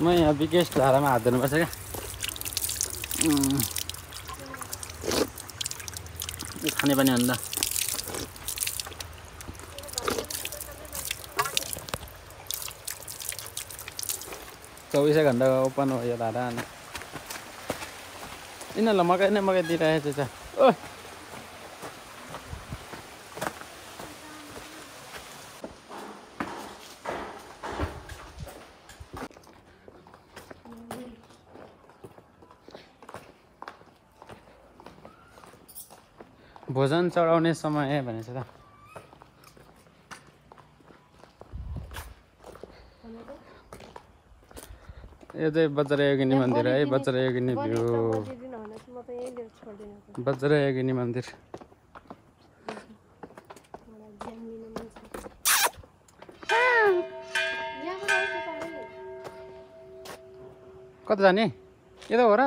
म यहाँ विकेश धारामा हात धुनुपर्छ क्या। खाने पनि हो नि त। 24 घन्टा ओपन हो यो धारा। अनि यिनीहरूलाई मकै नै मकै दिइरहेको छ। ओ भोजन चढाउने समय भनेछ त। यो चाहिँ वज्रयोगिनी मन्दिर है। वज्रयोगिनी भ्यू। वज्रयोगिनी मन्दिर। कता जाने? यता हो र?